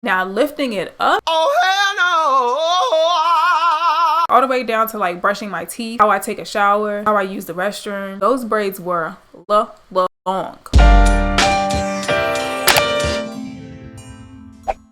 Now lifting it up, oh hell no, all the way down to like brushing my teeth, how I take a shower, how I use the restroom, those braids were long.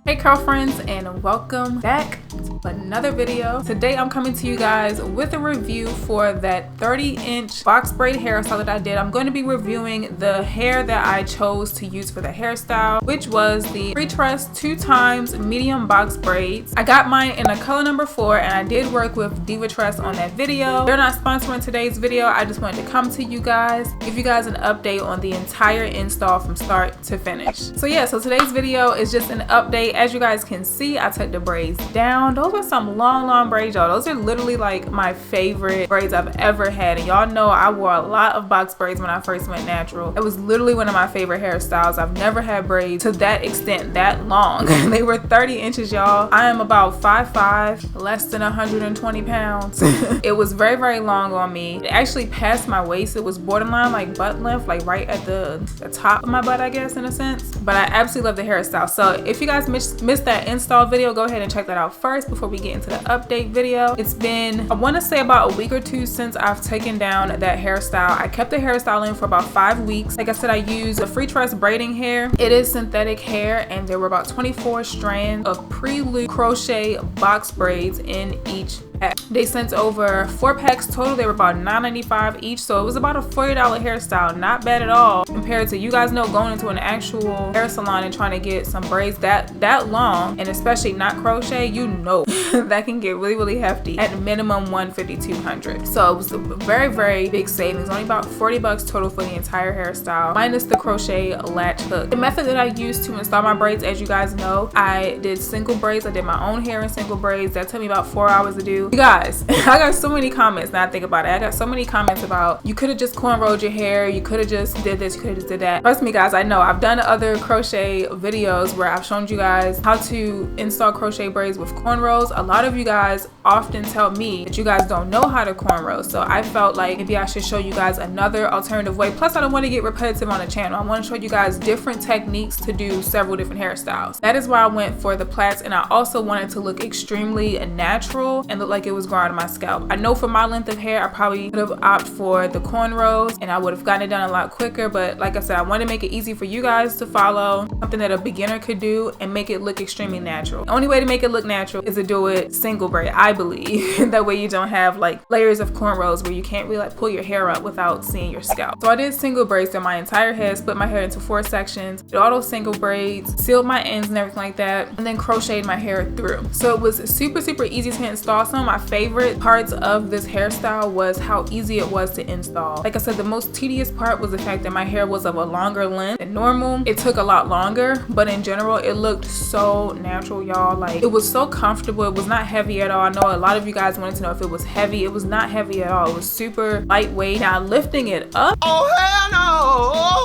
Hey girlfriends, and welcome back to another video. Today I'm coming to you guys with a review for that 30-inch box braid hairstyle that I did. I'm going to be reviewing the hair that I chose to use for the hairstyle, which was the free trust 2x medium box braids. I got mine in a color number 4, and I did work with Diva Trust on that video. They're not sponsoring today's video. I just wanted to come to you guys, give you guys an update on the entire install from start to finish. So yeah, so today's video is just an update. As you guys can see, I took the braids down. Those are some long braids, y'all. Those are literally like my favorite braids I've ever had, and y'all know I wore a lot of box braids when I first went natural. It was literally one of my favorite hairstyles. I've never had braids to that extent, that long. They were 30 inches, y'all. I am about 5'5", less than 120 pounds. It was very long on me. It actually passed my waist. It was borderline like butt length, like right at the top of my butt, I guess, in a sense. But I absolutely love the hairstyle. So if you guys missed that install video, go ahead and check that out first before we get into the update video. It's been, I want to say, about a week or two since I've taken down that hairstyle. I kept the hairstyle in for about 5 weeks. Like I said, I used a free trust braiding hair. It is synthetic hair, and there were about 24 strands of pre-loop crochet box braids in each pack. They sent over 4 packs total. They were about $9.95 each, so it was about a $40 hairstyle. Not bad at all compared to, you guys know, going into an actual hair salon and trying to get some braids that long, and especially not crochet, you know that can get really hefty. At minimum $150-$200. So it was a very big savings. Only about 40 bucks total for the entire hairstyle, minus the crochet latch hook. The method that I used to install my braids, as you guys know, I did single braids. I did my own hair in single braids. That took me about 4 hours to do. You guys, I got so many comments. Now I think about it, I got so many comments about, you could have just cornrowed your hair, you could have just did this, you could have just did that. Trust me guys, I know. I've done other crochet videos where I've shown you guys how to install crochet braids with cornrows. A lot of you guys often tell me that you guys don't know how to cornrow, so I felt like maybe I should show you guys another alternative way. Plus, I don't want to get repetitive on the channel. I want to show you guys different techniques to do several different hairstyles. That is why I went for the plaits, and I also wanted to look extremely natural and look like it was growing out of my scalp. I know for my length of hair, I probably could have opted for the cornrows and I would have gotten it done a lot quicker, but like I said, I want to make it easy for you guys to follow, something that a beginner could do and make it look extremely natural. The only way to make it look natural is to do it single braid, I believe. That way you don't have like layers of cornrows where you can't really like pull your hair up without seeing your scalp. So I did single braids through my entire head, split my hair into 4 sections, did all those single braids, sealed my ends and everything like that, and then crocheted my hair through. So it was super easy to install. Some of my favorite parts of this hairstyle was how easy it was to install. Like I said, the most tedious part was the fact that my hair was of a longer length than normal. It took a lot longer, but in general it looked so natural, y'all. Like, it was so comfortable. It was not heavy at all. I know a lot of you guys wanted to know if it was heavy. It was not heavy at all. It was super lightweight. Now lifting it up, oh hell no,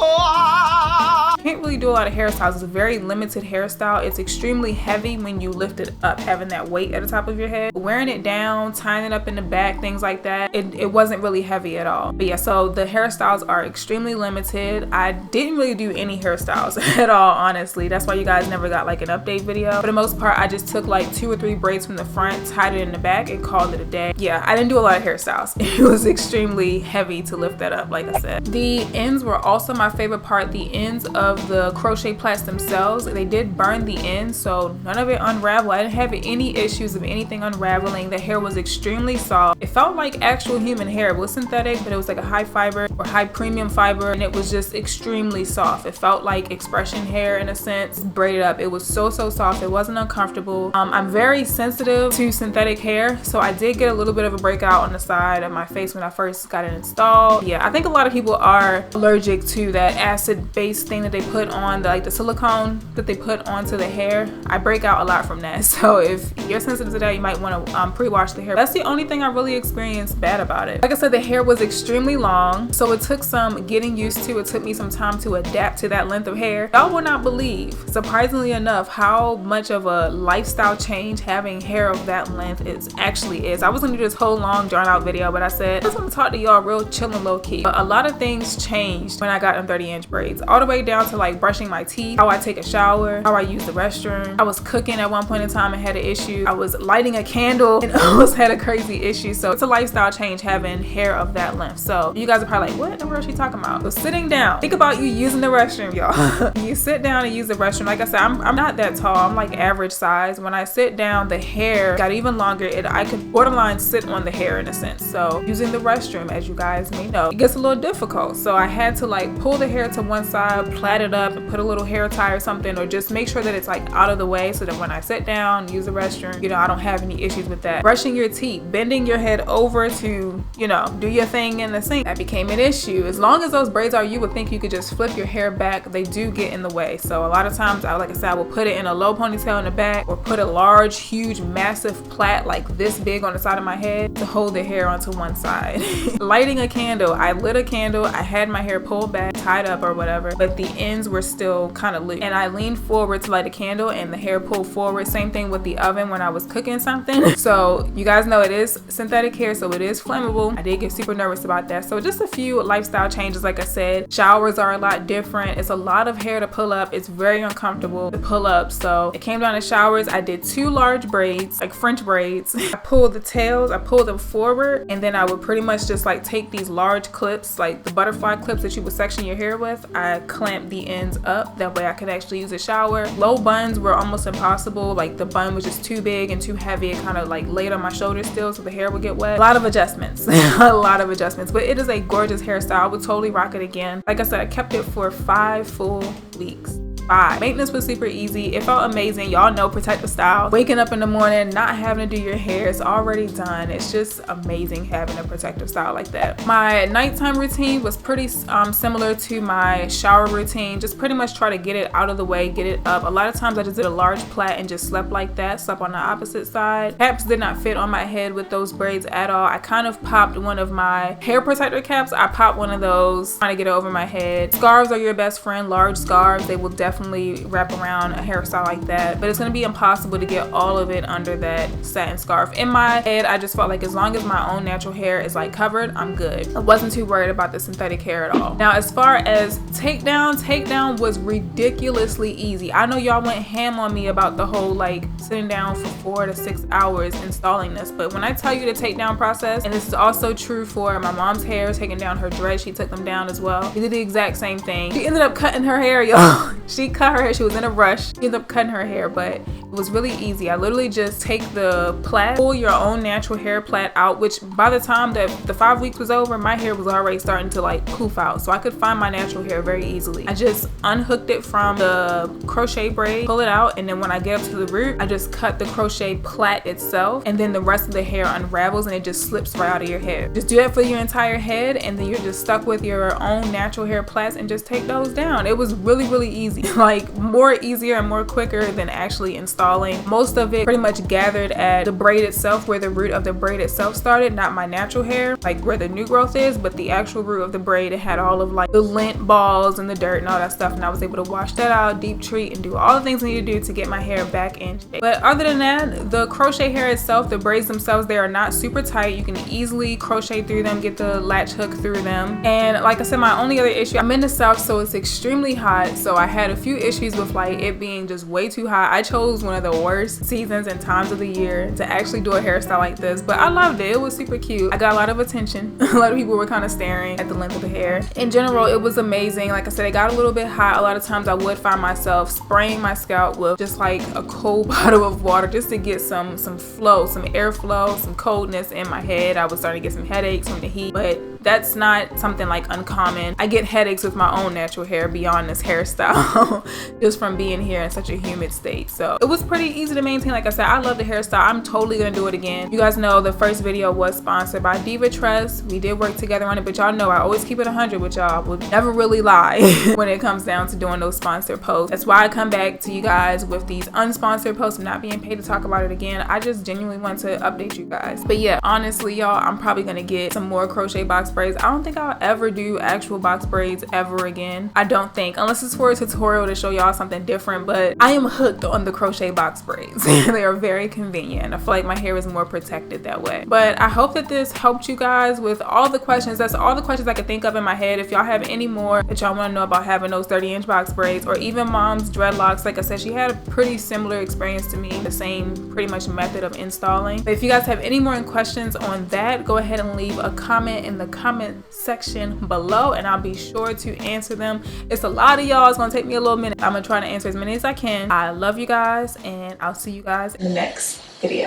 can't really do a lot of hairstyles. It's a very limited hairstyle. It's extremely heavy when you lift it up, having that weight at the top of your head. Wearing it down, tying it up in the back, things like that, it wasn't really heavy at all. But yeah, so the hairstyles are extremely limited. I didn't really do any hairstyles at all, honestly. That's why you guys never got like an update video. For the most part, I just took like 2 or 3 braids from the front, tied it in the back, and called it a day. Yeah, I didn't do a lot of hairstyles. It was extremely heavy to lift that up, like I said. The ends were also my favorite part. The ends of the crochet plaits themselves, they did burn the ends, so none of it unraveled. I didn't have any issues of anything unraveling. The hair was extremely soft. It felt like actual human hair. It was synthetic, but it was like a high fiber or high premium fiber, and it was just extremely soft. It felt like expression hair in a sense, braided up. It was so soft. It wasn't uncomfortable. I'm very sensitive to synthetic hair, so I did get a little bit of a breakout on the side of my face when I first got it installed. Yeah, I think a lot of people are allergic to that acid-based thing that they put on, the silicone that they put onto the hair. I break out a lot from that, so if you're sensitive to that, you might want to pre-wash the hair. That's the only thing I really experienced bad about it. Like I said, the hair was extremely long, so it took some getting used to. It took me some time to adapt to that length of hair. Y'all will not believe, surprisingly enough, how much of a lifestyle change having hair of that length actually is. I was gonna do this whole long drawn out video, but I said I just want to talk to y'all real chill and low key. But a lot of things changed when I got them 30-inch braids, all the way down to to like brushing my teeth, how I take a shower, how I use the restroom. I was cooking at one point in time and had an issue. I was lighting a candle and almost had a crazy issue. So it's a lifestyle change having hair of that length. So you guys are probably like, what in the world is she talking about? So sitting down, think about you using the restroom, y'all. You sit down and use the restroom. Like I said, I'm not that tall. I'm like average size. When I sit down, the hair got even longer. I could borderline sit on the hair in a sense. So using the restroom, as you guys may know, it gets a little difficult. So I had to like pull the hair to one side, plait it up, and put a little hair tie or something, or just make sure that it's like out of the way so that when I sit down, use the restroom, you know, I don't have any issues with that. Brushing your teeth, bending your head over to, you know, do your thing in the sink, that became an issue. As long as those braids are, you would think you could just flip your hair back, they do get in the way. So a lot of times, like I said, I will put it in a low ponytail in the back, or put a large, huge, massive plait like this big on the side of my head to hold the hair onto one side. Lighting a candle, I lit a candle, I had my hair pulled back, tied up or whatever, but the ends were still kind of loose. And I leaned forward to light a candle and the hair pulled forward. Same thing with the oven when I was cooking something. So you guys know it is synthetic hair, so it is flammable. I did get super nervous about that. So just a few lifestyle changes. Like I said, showers are a lot different. It's a lot of hair to pull up. It's very uncomfortable to pull up. So it came down to showers. I did 2 large braids, like French braids. I pulled the tails, I pulled them forward, and then I would pretty much just like take these large clips, like the butterfly clips that you would section your hair with. I clamped the ends up. That way I could actually use a shower. Low buns were almost impossible. Like the bun was just too big and too heavy. It kind of like laid on my shoulders still, so the hair would get wet. A lot of adjustments. A lot of adjustments, but it is a gorgeous hairstyle. I would totally rock it again. Like I said, I kept it for 5 full weeks. Maintenance was super easy. It felt amazing. Y'all know protective style. Waking up in the morning, not having to do your hair, it's already done. It's just amazing having a protective style like that. My nighttime routine was pretty similar to my shower routine. Just pretty much try to get it out of the way, get it up. A lot of times I just did a large plait and just slept like that, slept on the opposite side. Caps did not fit on my head with those braids at all. I kind of popped one of my hair protector caps. I popped one of those, trying to get it over my head. Scarves are your best friend. Large scarves, they will definitely wrap around a hairstyle like that, but it's going to be impossible to get all of it under that satin scarf. In my head, I just felt like as long as my own natural hair is like covered, I'm good. I wasn't too worried about the synthetic hair at all. Now, as far as takedown was ridiculously easy. I know y'all went ham on me about the whole like sitting down for 4 to 6 hours installing this, but when I tell you the takedown process, and this is also true for my mom's hair, taking down her dreads, she took them down as well. She did the exact same thing. She ended up cutting her hair, y'all. She cut her hair. She was in a rush. She ended up cutting her hair, but it was really easy. I literally just take the plait, pull your own natural hair plait out, which by the time that the 5 weeks was over, my hair was already starting to like poof out. So I could find my natural hair very easily. I just unhooked it from the crochet braid, pull it out, and then when I get up to the root, I just cut the crochet plait itself, and then the rest of the hair unravels and it just slips right out of your hair. Just do that for your entire head, and then you're just stuck with your own natural hair plaits and just take those down. It was really, really easy. Like more easier and more quicker than actually installing. Most of it pretty much gathered at the braid itself, where the root of the braid itself started, not my natural hair, like where the new growth is, but the actual root of the braid. It had all of like the lint balls and the dirt and all that stuff, and I was able to wash that out, deep treat, and do all the things I need to do to get my hair back in shape. But other than that, the crochet hair itself, the braids themselves, they are not super tight. You can easily crochet through them, get the latch hook through them. And like I said, my only other issue, I'm in the South, so it's extremely hot, so I had a few issues with like it being just way too hot. I chose one of the worst seasons and times of the year to actually do a hairstyle like this, but I loved it. It was super cute. I got a lot of attention. A lot of people were kind of staring at the length of the hair. In general, it was amazing. Like I said, it got a little bit hot. A lot of times I would find myself spraying my scalp with just like a cold bottle of water just to get some flow, some airflow, some coldness in my head. I was starting to get some headaches from the heat, but that's not something like uncommon. I get headaches with my own natural hair beyond this hairstyle just from being here in such a humid state. So it was pretty easy to maintain. Like I said, I love the hairstyle. I'm totally gonna do it again. You guys know the first video was sponsored by Diva Tress. We did work together on it, but y'all know I always keep it 100 with y'all. Would never really lie when it comes down to doing those sponsored posts. That's why I come back to you guys with these unsponsored posts. I'm not being paid to talk about it again. I just genuinely want to update you guys. But yeah, honestly, y'all, I'm probably gonna get some more crochet box braids. I don't think I'll ever do actual box braids ever again. I don't think, unless it's for a tutorial to show y'all something different, but I am hooked on the crochet box braids. They are very convenient. I feel like my hair is more protected that way. But I hope that this helped you guys with all the questions. That's all the questions I could think of in my head. If y'all have any more that y'all want to know about having those 30-inch box braids, or even mom's dreadlocks, like I said, she had a pretty similar experience to me, the same pretty much method of installing. But if you guys have any more questions on that, go ahead and leave a comment in the comment section below and I'll be sure to answer them. It's a lot of y'all. It's gonna take me a little minute. I'm gonna try to answer as many as I can. I love you guys and I'll see you guys in the next video.